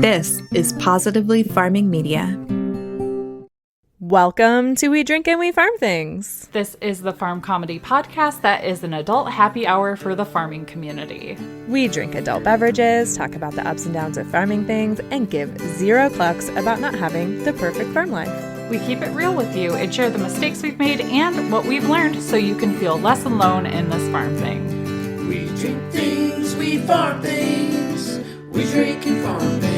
This is Positively Farming Media. Welcome to We Drink and We Farm Things. This is the farm comedy podcast that is an adult happy hour for the farming community. We drink adult beverages, talk about the ups and downs of farming things, and give zero clucks about not having the perfect farm life. We keep it real with you and share the mistakes we've made and what we've learned so you can feel less alone in this farm thing. We drink things, we farm things, we drink and farm things.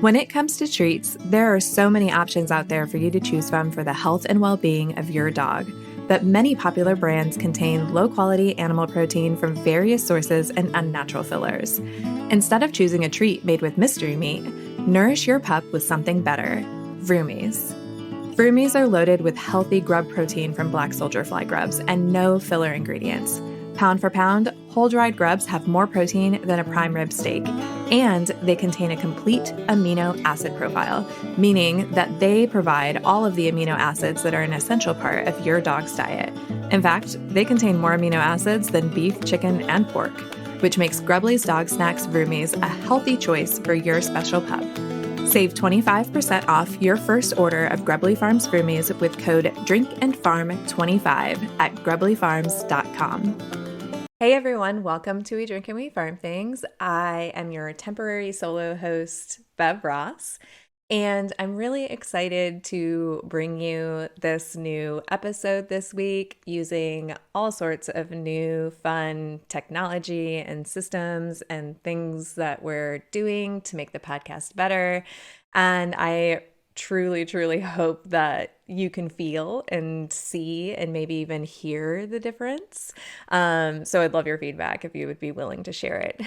When it comes to treats, there are so many options out there for you to choose from for the health and well-being of your dog. But many popular brands contain low-quality animal protein from various sources and unnatural fillers. Instead of choosing a treat made with mystery meat, nourish your pup with something better, Vroomies. Vroomies are loaded with healthy grub protein from black soldier fly grubs and no filler ingredients. Pound for pound, whole-dried grubs have more protein than a prime rib steak, and they contain a complete amino acid profile, meaning that they provide all of the amino acids that are an essential part of your dog's diet. In fact, they contain more amino acids than beef, chicken, and pork, which makes Grubbly's Dog Snacks Vroomies a healthy choice for your special pup. Save 25% off your first order of Grubbly Farms Vroomies with code DRINKANDFARM25 at grubblyfarms.com. Hey everyone, welcome to We Drink and We Farm Things. I am your temporary solo host, Bev Ross, and I'm really excited to bring you this new episode this week using all sorts of new fun technology and systems and things that we're doing to make the podcast better. And I truly hope that you can feel and see and maybe even hear the difference. So I'd love your feedback if you would be willing to share it.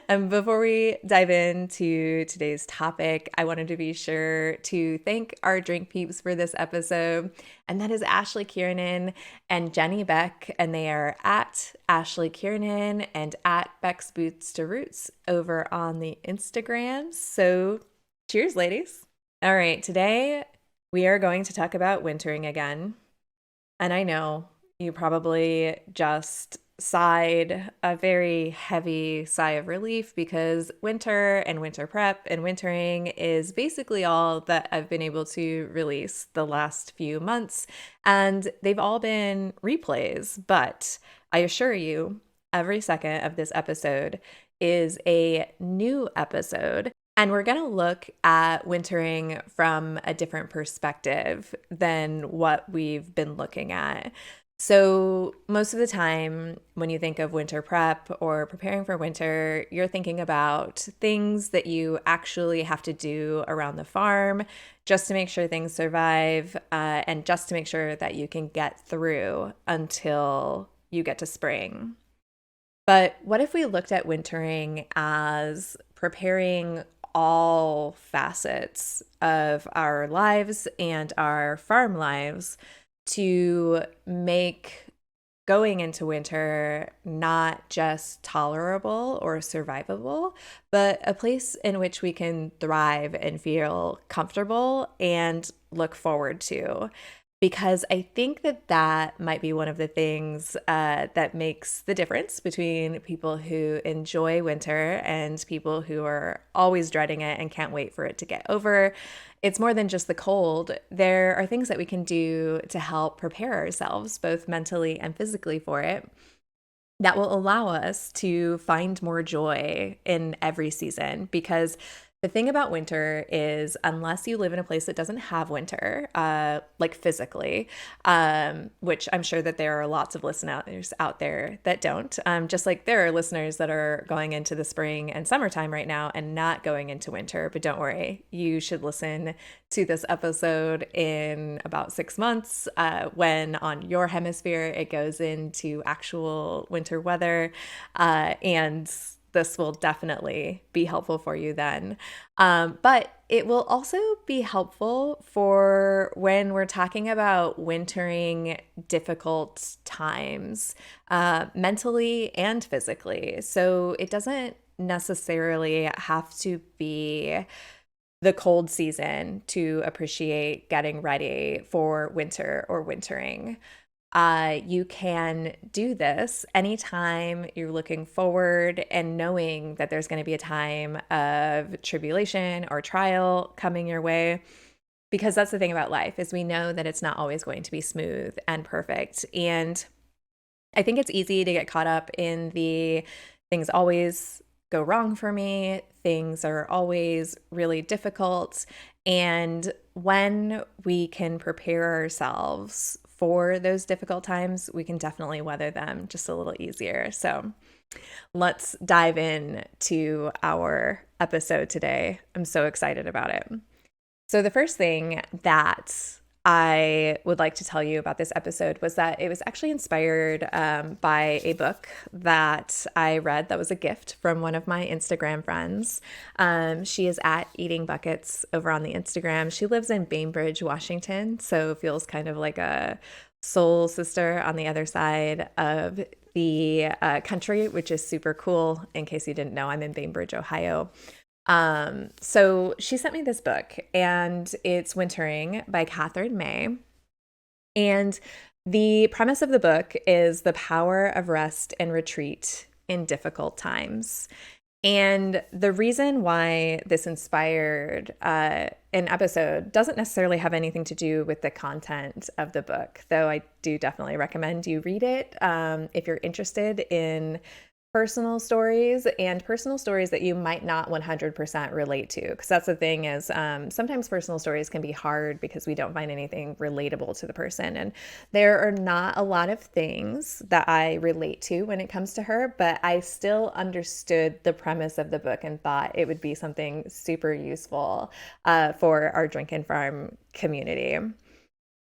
And before we dive into today's topic, I wanted to be sure to thank our drink peeps for this episode. And that is Ashley Kiernan and Jenny Beck. And they are at Ashley Kiernan and at Beck's Boots to Roots over on the Instagrams. So cheers, ladies. All right, today we are going to talk about wintering again. And I know you probably just sighed a very heavy sigh of relief because winter and winter prep and wintering is basically all that I've been able to release the last few months. And they've all been replays, but I assure you, every second of this episode is a new episode. And we're going to look at wintering from a different perspective than what we've been looking at. So most of the time when you think of winter prep or preparing for winter, you're thinking about things that you actually have to do around the farm just to make sure things survive and just to make sure that you can get through until you get to spring. But what if we looked at wintering as preparing all facets of our lives and our farm lives to make going into winter not just tolerable or survivable, but a place in which we can thrive and feel comfortable and look forward to. Because I think that might be one of the things that makes the difference between people who enjoy winter and people who are always dreading it and can't wait for it to get over. It's more than just the cold. There are things that we can do to help prepare ourselves, both mentally and physically, for it, that will allow us to find more joy in every season. Because the thing about winter is, unless you live in a place that doesn't have winter, like physically, which I'm sure that there are lots of listeners out there that don't, just like there are listeners that are going into the spring and summertime right now and not going into winter. But don't worry, you should listen to this episode in about 6 months when on your hemisphere it goes into actual winter weather, and this will definitely be helpful for you then. But it will also be helpful for when we're talking about wintering difficult times, mentally and physically. So it doesn't necessarily have to be the cold season to appreciate getting ready for winter or wintering. You can do this anytime you're looking forward and knowing that there's going to be a time of tribulation or trial coming your way. Because that's the thing about life, is we know that it's not always going to be smooth and perfect. And I think it's easy to get caught up in the things always go wrong for me, things are always really difficult. And when we can prepare ourselves for those difficult times, we can definitely weather them just a little easier. So let's dive in to our episode today. I'm so excited about it. So the first thing that I would like to tell you about this episode was that it was actually inspired by a book that I read that was a gift from one of my Instagram friends. She is at Eating Buckets over on the Instagram. She lives in Bainbridge, Washington, so feels kind of like a soul sister on the other side of the country, which is super cool. In case you didn't know, I'm in Bainbridge, Ohio. So she sent me this book, and it's Wintering by Catherine May. And the premise of the book is the power of rest and retreat in difficult times. And the reason why this inspired an episode doesn't necessarily have anything to do with the content of the book, though I do definitely recommend you read it if you're interested in personal stories and personal stories that you might not 100% relate to. Because that's the thing, is sometimes personal stories can be hard because we don't find anything relatable to the person. And there are not a lot of things that I relate to when it comes to her, but I still understood the premise of the book and thought it would be something super useful for our Drink and Farm community.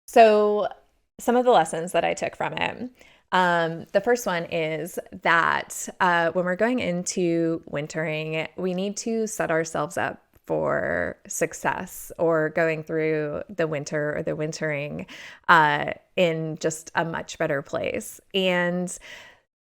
So some of the lessons that I took from it. The first one is that when we're going into wintering, we need to set ourselves up for success, or going through the winter or the wintering in just a much better place. And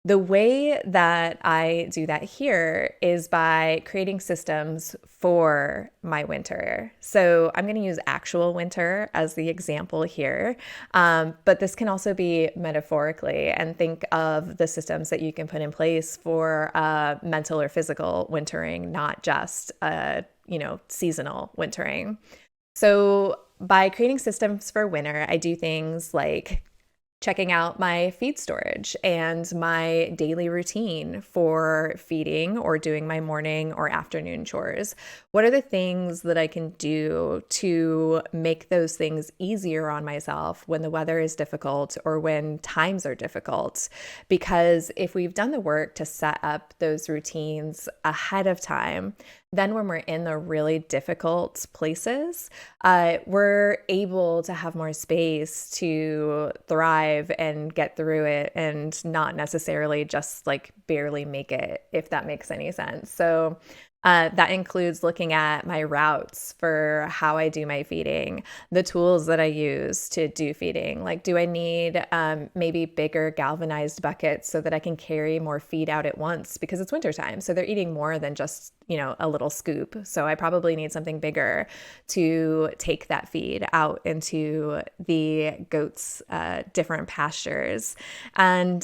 the way that I do that here is by creating systems for my winter. So I'm going to use actual winter as the example here, but this can also be metaphorically, and think of the systems that you can put in place for mental or physical wintering, not just seasonal wintering. So by creating systems for winter, I do things like checking out my feed storage and my daily routine for feeding or doing my morning or afternoon chores. What are the things that I can do to make those things easier on myself when the weather is difficult or when times are difficult? Because if we've done the work to set up those routines ahead of time, then when we're in the really difficult places, we're able to have more space to thrive and get through it, and not necessarily just like barely make it, if that makes any sense. So that includes looking at my routes for how I do my feeding, the tools that I use to do feeding. Like, do I need maybe bigger galvanized buckets so that I can carry more feed out at once, because it's wintertime, so they're eating more than just a little scoop. So I probably need something bigger to take that feed out into the goats' different pastures. And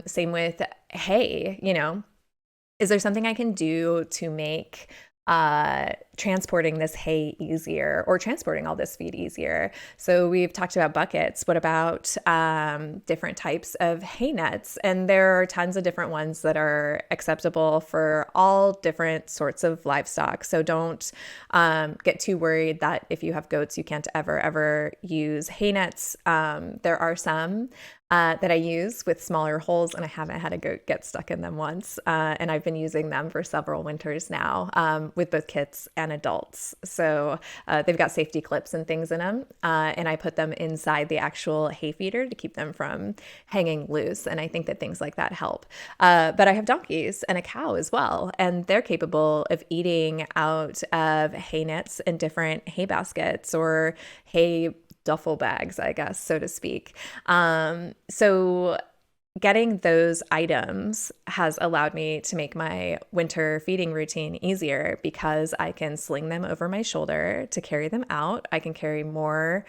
same with hay, is there something I can do to make transporting this hay easier, or transporting all this feed easier? So we've talked about buckets. What about different types of hay nets? And there are tons of different ones that are acceptable for all different sorts of livestock. So don't get too worried that if you have goats, you can't ever use hay nets. There are some that I use with smaller holes, and I haven't had a goat get stuck in them once. And I've been using them for several winters now with both kids and adults. So they've got safety clips and things in them. And I put them inside the actual hay feeder to keep them from hanging loose. And I think that things like that help. But I have donkeys and a cow as well, and they're capable of eating out of hay nets and different hay baskets or hay duffel bags, I guess, so to speak. So getting those items has allowed me to make my winter feeding routine easier, because I can sling them over my shoulder to carry them out. I can carry more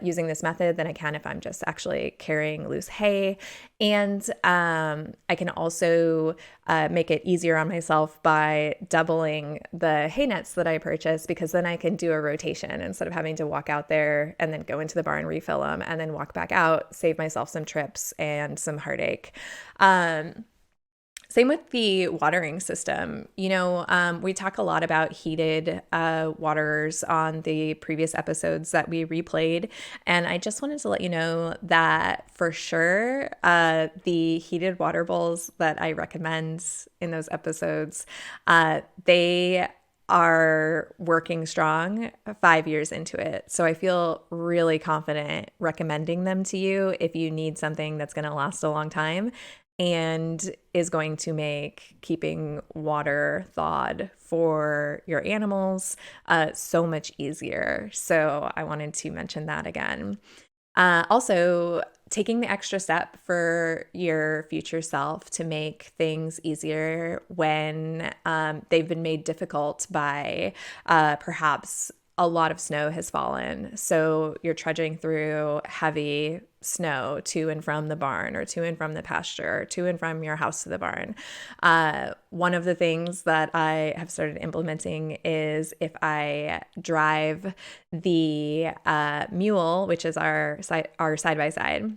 using this method than I can if I'm just actually carrying loose hay. And I can also make it easier on myself by doubling the hay nets that I purchase, because then I can do a rotation instead of having to walk out there and then go into the barn, refill them, and then walk back out, save myself some trips and some heartache. Same with the watering system. We talk a lot about heated waterers on the previous episodes that we replayed. And I just wanted to let you know that for sure, the heated water bowls that I recommend in those episodes, they are working strong 5 years into it. So I feel really confident recommending them to you if you need something that's going to last a long time and is going to make keeping water thawed for your animals so much easier. So I wanted to mention that again. Also, taking the extra step for your future self to make things easier when they've been made difficult by perhaps a lot of snow has fallen. So you're trudging through heavy snow to and from the barn, or to and from the pasture, or to and from your house to the barn. One of the things that I have started implementing is if I drive the mule, which is our side-by-side,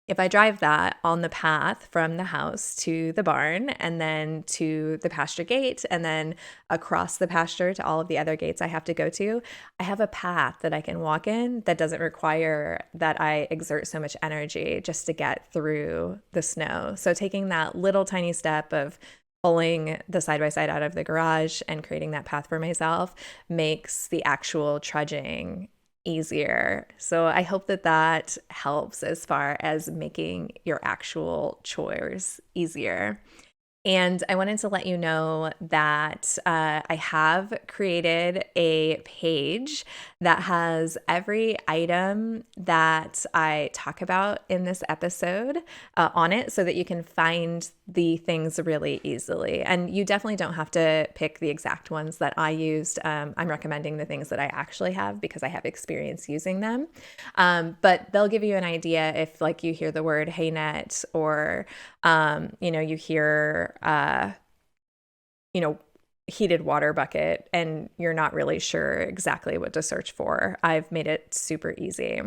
if I drive that on the path from the house to the barn and then to the pasture gate and then across the pasture to all of the other gates I have to go to, I have a path that I can walk in that doesn't require that I exert so much energy just to get through the snow. So taking that little tiny step of pulling the side-by-side out of the garage and creating that path for myself makes the actual trudging easier. So I hope that helps as far as making your actual chores easier. And I wanted to let you know that I have created a page that has every item that I talk about in this episode on it, so that you can find the things really easily. And you definitely don't have to pick the exact ones that I used. I'm recommending the things that I actually have because I have experience using them. But they'll give you an idea if, like, you hear the word hay net, or you hear heated water bucket and you're not really sure exactly what to search for. I've made it super easy.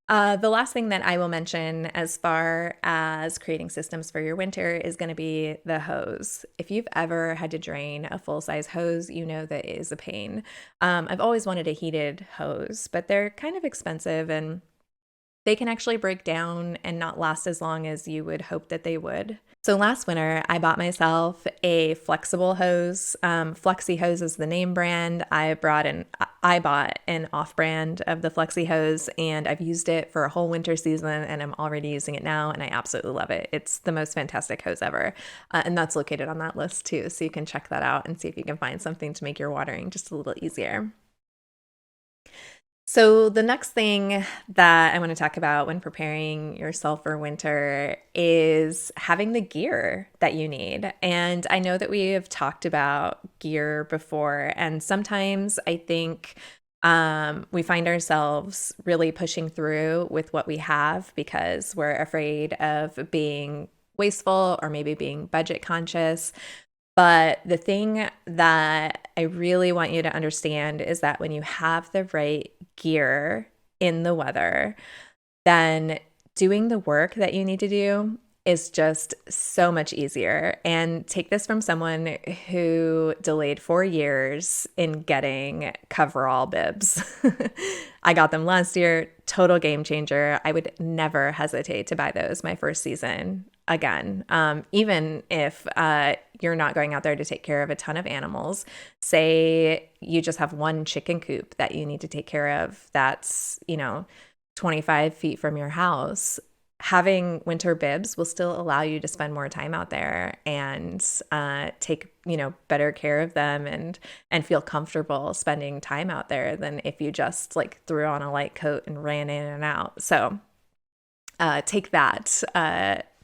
The last thing that I will mention as far as creating systems for your winter is going to be the hose. If you've ever had to drain a full-size hose, you know that it is a pain. I've always wanted a heated hose, but they're kind of expensive and they can actually break down and not last as long as you would hope that they would. So last winter, I bought myself a flexible hose. Flexi Hose is the name brand. I bought an off-brand of the Flexi Hose, and I've used it for a whole winter season, and I'm already using it now, and I absolutely love it. It's the most fantastic hose ever. And that's located on that list too, so you can check that out and see if you can find something to make your watering just a little easier. So the next thing that I want to talk about when preparing yourself for winter is having the gear that you need. And I know that we have talked about gear before, and sometimes I think we find ourselves really pushing through with what we have because we're afraid of being wasteful or maybe being budget conscious. But the thing that I really want you to understand is that when you have the right gear in the weather, then doing the work that you need to do is just so much easier. And take this from someone who delayed 4 years in getting coverall bibs. I got them last year, total game changer. I would never hesitate to buy those my first season again. Even if you're not going out there to take care of a ton of animals, say you just have one chicken coop that you need to take care of that's, 25 feet from your house. Having winter bibs will still allow you to spend more time out there and take better care of them and feel comfortable spending time out there than if you just threw on a light coat and ran in and out. So take that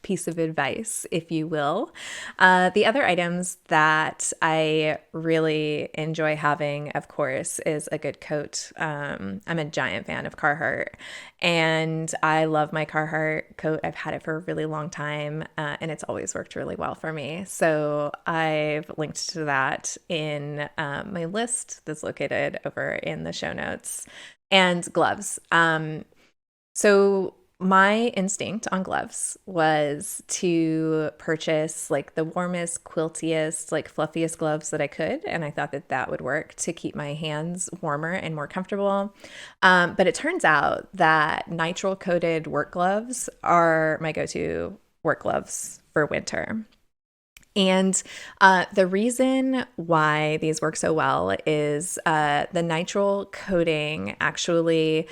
piece of advice, if you will. The other items that I really enjoy having, of course, is a good coat. I'm a giant fan of Carhartt, and I love my Carhartt coat. I've had it for a really long time, and it's always worked really well for me. So I've linked to that in my list that's located over in the show notes. And gloves. So my instinct on gloves was to purchase like the warmest, quiltiest, like fluffiest gloves that I could. And I thought that that would work to keep my hands warmer and more comfortable. But it turns out that nitrile coated work gloves are my go-to work gloves for winter. And the reason why these work so well is the nitrile coating actually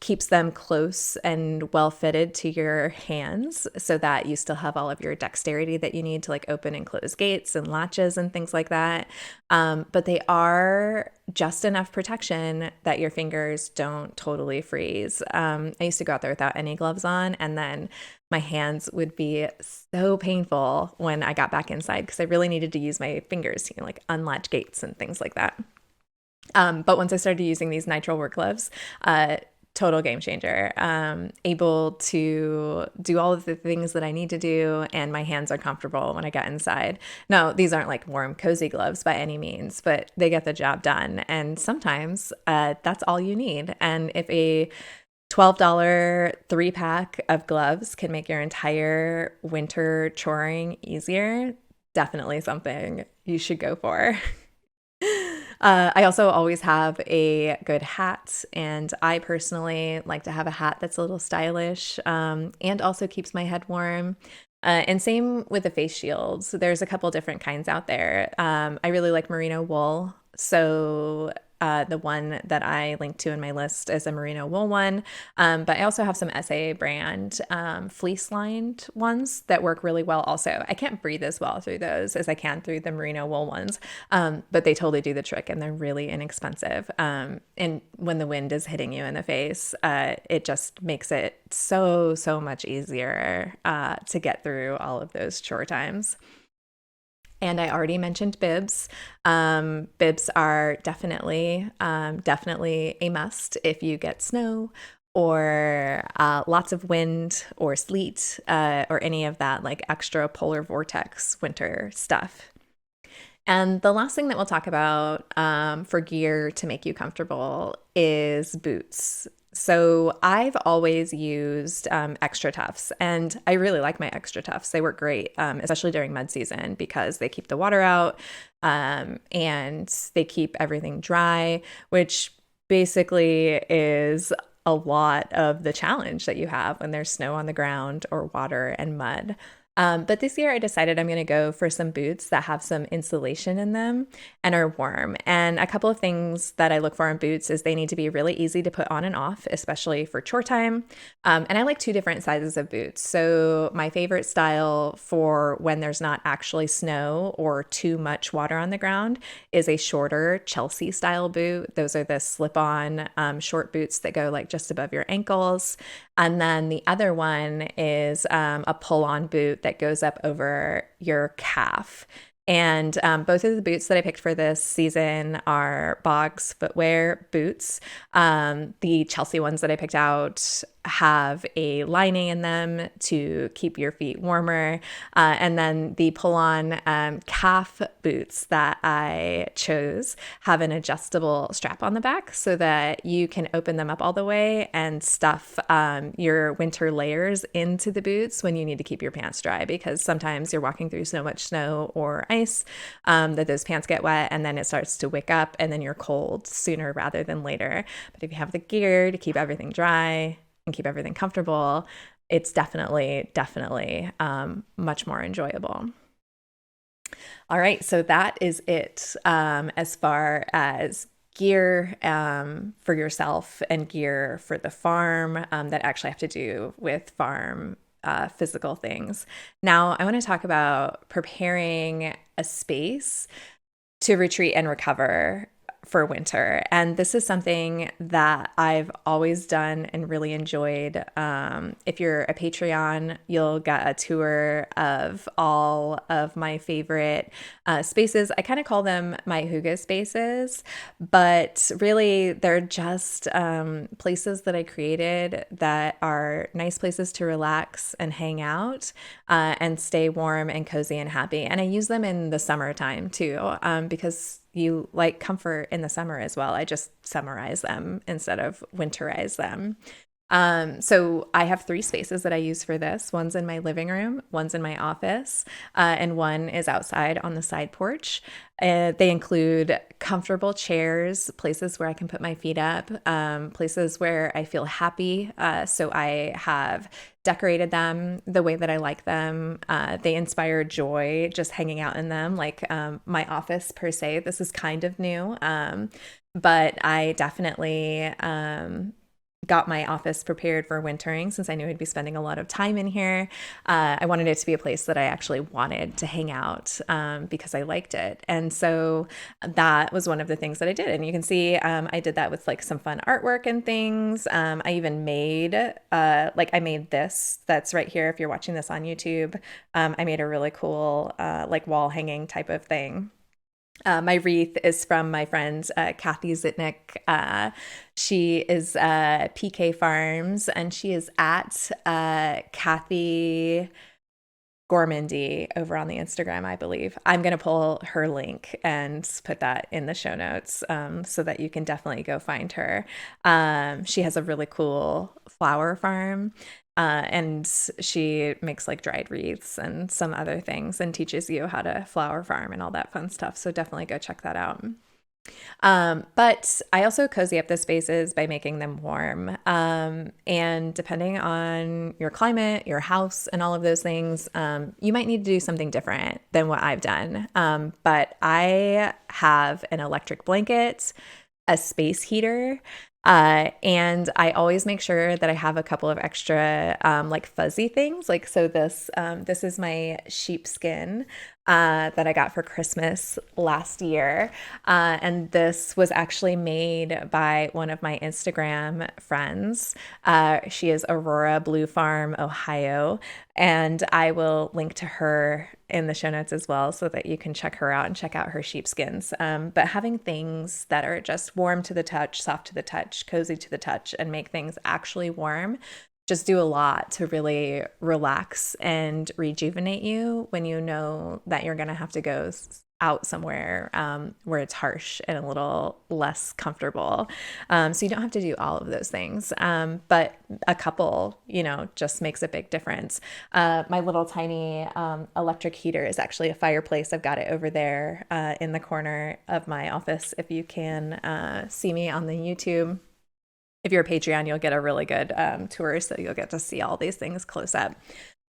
keeps them close and well fitted to your hands so that you still have all of your dexterity that you need to like open and close gates and latches and things like that. But they are just enough protection that your fingers don't totally freeze. I used to go out there without any gloves on, and then my hands would be so painful when I got back inside because I really needed to use my fingers to like unlatch gates and things like that. But once I started using these nitrile work gloves, total game changer. Able to do all of the things that I need to do, and my hands are comfortable when I get inside. No, these aren't like warm, cozy gloves by any means, but they get the job done. And sometimes that's all you need. And if a $12 3-pack of gloves can make your entire winter choring easier, definitely something you should go for. I also always have a good hat, and I personally like to have a hat that's a little stylish and also keeps my head warm. And same with the face shields. There's a couple different kinds out there. I really like merino wool. So the one that I linked to in my list is a merino wool one. But I also have some SA brand fleece lined ones that work really well also. I can't breathe as well through those as I can through the merino wool ones, but they totally do the trick, and they're really inexpensive. And when the wind is hitting you in the face, it just makes it so much easier to get through all of those chore times. And I already mentioned bibs. Bibs are definitely a must if you get snow or lots of wind or sleet or any of that like extra polar vortex winter stuff. And the last thing that we'll talk about for gear to make you comfortable is boots. So I've always used Extra Toughs, and I really like my Extra Toughs. They work great, especially during mud season because they keep the water out and they keep everything dry, which basically is a lot of the challenge that you have when there's snow on the ground or water and mud. But this year I decided I'm going to go for some boots that have some insulation in them and are warm. And a couple of things that I look for in boots is they need to be really easy to put on and off, especially for chore time. And I like 2 different sizes of boots. So my favorite style for when there's not actually snow or too much water on the ground is a shorter Chelsea style boot. Those are the slip-on short boots that go like just above your ankles. And then the other one is a pull-on boot that goes up over your calf. And both of the boots that I picked for this season are Boggs Footwear boots. The Chelsea ones that I picked out have a lining in them to keep your feet warmer. And then the pull-on calf boots that I chose have an adjustable strap on the back so that you can open them up all the way and stuff your winter layers into the boots when you need to keep your pants dry, because sometimes you're walking through so much snow or ice that those pants get wet and then it starts to wick up and then you're cold sooner rather than later. But if you have the gear to keep everything dry and keep everything comfortable, it's definitely much more enjoyable. All right, so that is it as far as gear for yourself and gear for the farm that actually have to do with farm physical things. Now, I want to talk about preparing a space to retreat and recover for winter. And this is something that I've always done and really enjoyed. If you're a Patreon, you'll get a tour of all of my favorite spaces. I kind of call them my hygge spaces, but really they're just places that I created that are nice places to relax and hang out and stay warm and cozy and happy. And I use them in the summertime too, because you like comfort in the summer as well. I just summarize them instead of winterize them. So I have 3 spaces that I use for this. One's in my living room, one's in my office, and one is outside on the side porch. They include comfortable chairs, places where I can put my feet up, places where I feel happy. So I have decorated them the way that I like them. They inspire joy just hanging out in them, like my office per se. This is kind of new, but I definitely got my office prepared for wintering since I knew I'd be spending a lot of time in here. I wanted it to be a place that I actually wanted to hang out because I liked it. And so that was one of the things that I did. And you can see I did that with like some fun artwork and things. I even made I made this that's right here. If you're watching this on YouTube, I made a really cool like wall hanging type of thing. My wreath is from my friend Kathy Zitnick. She is PK Farms, and she is at Kathy Gormandy over on the Instagram, I believe. I'm going to pull her link and put that in the show notes so that you can definitely go find her. She has a really cool flower farm. And she makes like dried wreaths and some other things and teaches you how to flower farm and all that fun stuff. So definitely go check that out. But I also cozy up the spaces by making them warm. And depending on your climate, your house, and all of those things, you might need to do something different than what I've done. But I have an electric blanket, a space heater, and I always make sure that I have a couple of extra like fuzzy things. Like, so this is my sheepskin that I got for Christmas last year. And this was actually made by one of my Instagram friends. She is Aurora Blue Farm, Ohio. And I will link to her in the show notes as well so that you can check her out and check out her sheepskins. But having things that are just warm to the touch, soft to the touch, cozy to the touch, and make things actually warm just do a lot to really relax and rejuvenate you when you know that you're going to have to go out somewhere where it's harsh and a little less comfortable. So you don't have to do all of those things, but a couple, just makes a big difference. My little tiny electric heater is actually a fireplace. I've got it over there in the corner of my office. If you can see me on the YouTube. If you're a Patreon, you'll get a really good tour, so you'll get to see all these things close up.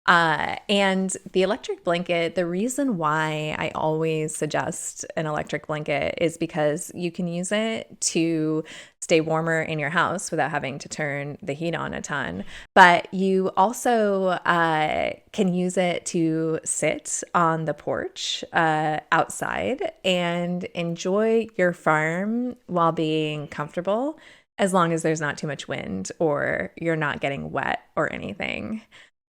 And the electric blanket, the reason why I always suggest an electric blanket is because you can use it to stay warmer in your house without having to turn the heat on a ton. But you also can use it to sit on the porch outside and enjoy your farm while being comfortable, as long as there's not too much wind or you're not getting wet or anything.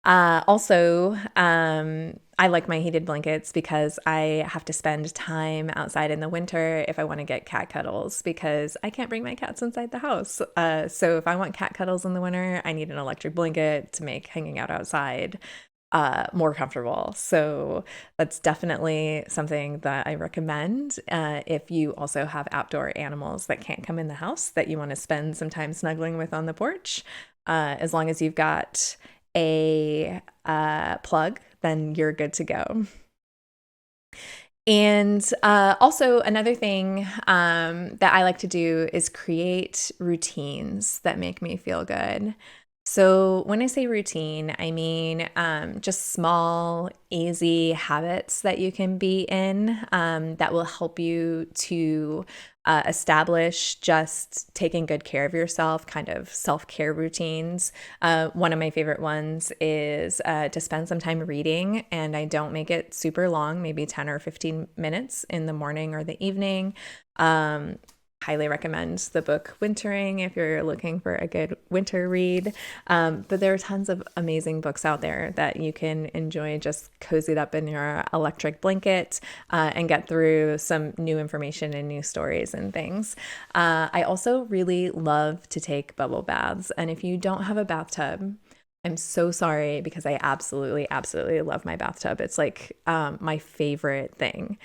Also, I like my heated blankets because I have to spend time outside in the winter if I want to get cat cuddles, because I can't bring my cats inside the house. So if I want cat cuddles in the winter, I need an electric blanket to make hanging out outside more comfortable. So that's definitely something that I recommend if you also have outdoor animals that can't come in the house that you want to spend some time snuggling with on the porch. As long as you've got a plug, then you're good to go. And also another thing that I like to do is create routines that make me feel good. So when I say routine, I mean just small, easy habits that you can be in that will help you to establish just taking good care of yourself, kind of self-care routines. One of my favorite ones is to spend some time reading, and I don't make it super long, maybe 10 or 15 minutes in the morning or the evening. highly recommend the book Wintering if you're looking for a good winter read. But there are tons of amazing books out there that you can enjoy just cozied up in your electric blanket and get through some new information and new stories and things. I also really love to take bubble baths. And if you don't have a bathtub, I'm so sorry because I absolutely, absolutely love my bathtub. It's like my favorite thing.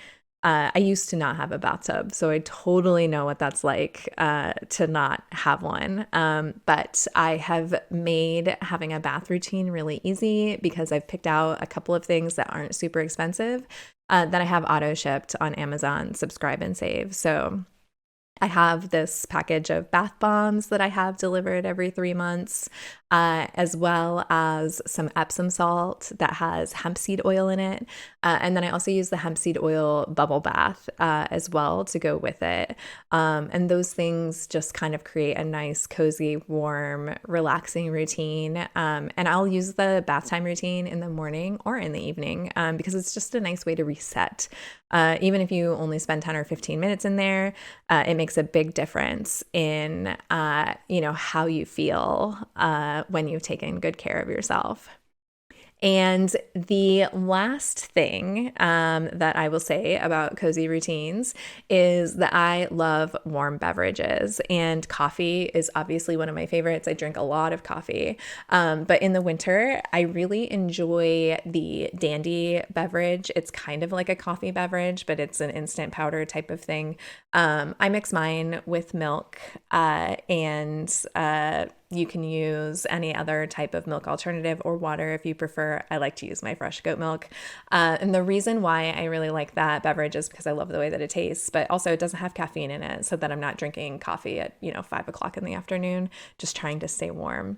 I used to not have a bathtub, so I totally know what that's like to not have one. But I have made having a bath routine really easy because I've picked out a couple of things that aren't super expensive that I have auto shipped on Amazon, Subscribe and Save. So I have this package of bath bombs that I have delivered every 3 months, as well as some Epsom salt that has hemp seed oil in it. And then I also use the hemp seed oil bubble bath as well to go with it. And those things just kind of create a nice, cozy, warm, relaxing routine. And I'll use the bath time routine in the morning or in the evening because it's just a nice way to reset. Even if you only spend 10 or 15 minutes in there, it makes a big difference in, how you feel when you've taken good care of yourself. And the last thing that I will say about cozy routines is that I love warm beverages, and coffee is obviously one of my favorites. I drink a lot of coffee, but in the winter, I really enjoy the Dandy beverage. It's kind of like a coffee beverage, but it's an instant powder type of thing. I mix mine with milk and you can use any other type of milk alternative or water if you prefer. I like to use my fresh goat milk. And the reason why I really like that beverage is because I love the way that it tastes, but also it doesn't have caffeine in it so that I'm not drinking coffee at, 5 o'clock in the afternoon, just trying to stay warm.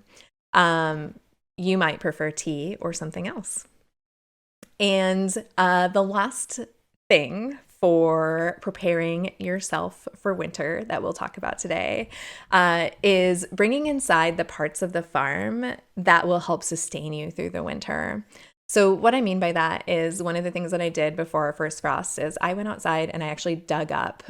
You might prefer tea or something else. And the last thing for preparing yourself for winter that we'll talk about today is bringing inside the parts of the farm that will help sustain you through the winter. So what I mean by that is one of the things that I did before our first frost is I went outside and I actually dug up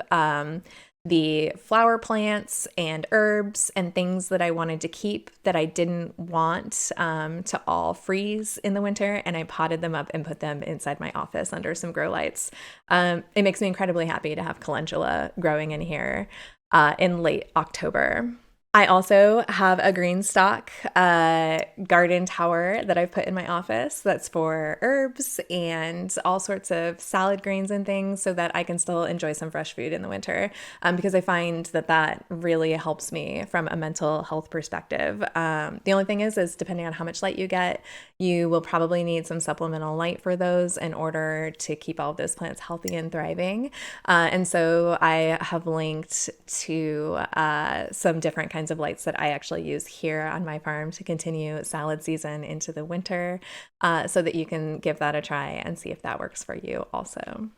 the flower plants and herbs and things that I wanted to keep that I didn't want to all freeze in the winter, and I potted them up and put them inside my office under some grow lights. It makes me incredibly happy to have calendula growing in here in late October. I also have a green stock garden tower that I've put in my office that's for herbs and all sorts of salad greens and things so that I can still enjoy some fresh food in the winter because I find that really helps me from a mental health perspective. The only thing is depending on how much light you get, you will probably need some supplemental light for those in order to keep all of those plants healthy and thriving. And so I have linked to some different kinds of lights that I actually use here on my farm to continue salad season into the winter so that you can give that a try and see if that works for you also.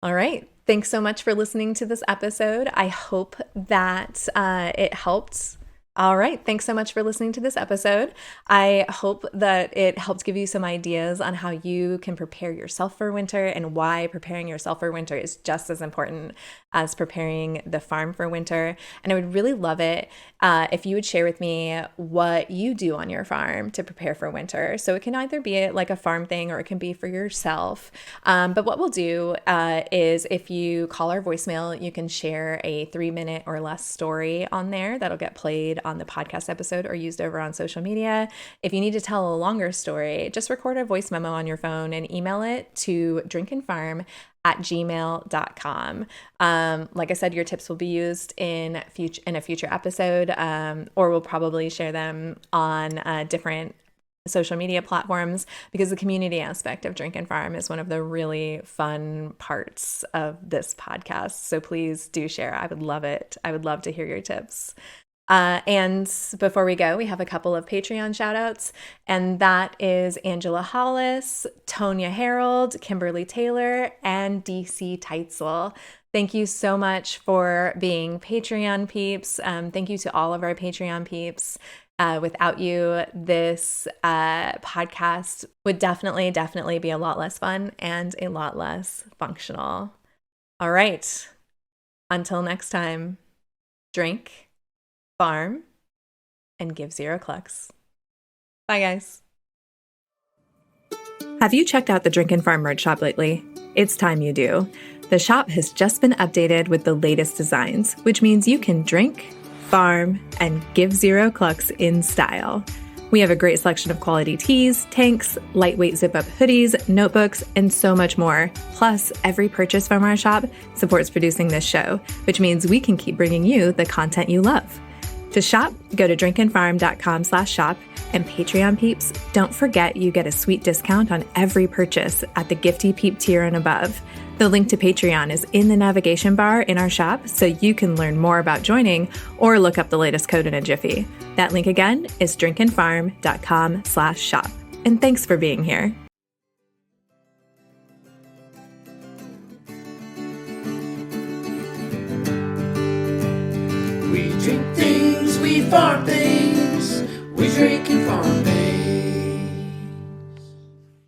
All right. Thanks so much for listening to this episode. I hope that it helped. All right. Thanks so much for listening to this episode. I hope that it helped give you some ideas on how you can prepare yourself for winter and why preparing yourself for winter is just as important as preparing the farm for winter. And I would really love it if you would share with me what you do on your farm to prepare for winter. So it can either be like a farm thing or it can be for yourself. But what we'll do is if you call our voicemail, you can share a 3-minute or less story on there that'll get played on the podcast episode or used over on social media. If you need to tell a longer story, just record a voice memo on your phone and email it to drinkandfarm@gmail.com. Like I said, your tips will be used in a future episode, or we'll probably share them on different social media platforms because the community aspect of Drink and Farm is one of the really fun parts of this podcast. So please do share. I would love it. I would love to hear your tips. And before we go, we have a couple of Patreon shout outs, and that is Angela Hollis, Tonya Harold, Kimberly Taylor, and DC Teitzel. Thank you so much for being Patreon peeps. Thank you to all of our Patreon peeps. Without you, this podcast would definitely be a lot less fun and a lot less functional. All right. Until next time, drink, farm, and give 0 clucks. Bye, guys. Have you checked out the Drink and Farm merch shop lately? It's time you do. The shop has just been updated with the latest designs, which means you can drink, farm, and give 0 clucks in style. We have a great selection of quality tees, tanks, lightweight zip-up hoodies, notebooks, and so much more. Plus, every purchase from our shop supports producing this show, which means we can keep bringing you the content you love. To shop, go to drinkandfarm.com/shop, and Patreon peeps, don't forget you get a sweet discount on every purchase at the Gifty Peep tier and above. The link to Patreon is in the navigation bar in our shop, so you can learn more about joining or look up the latest code in a jiffy. That link again is drinkandfarm.com/shop. And thanks for being here. We drink things, we farm things, we drink and farm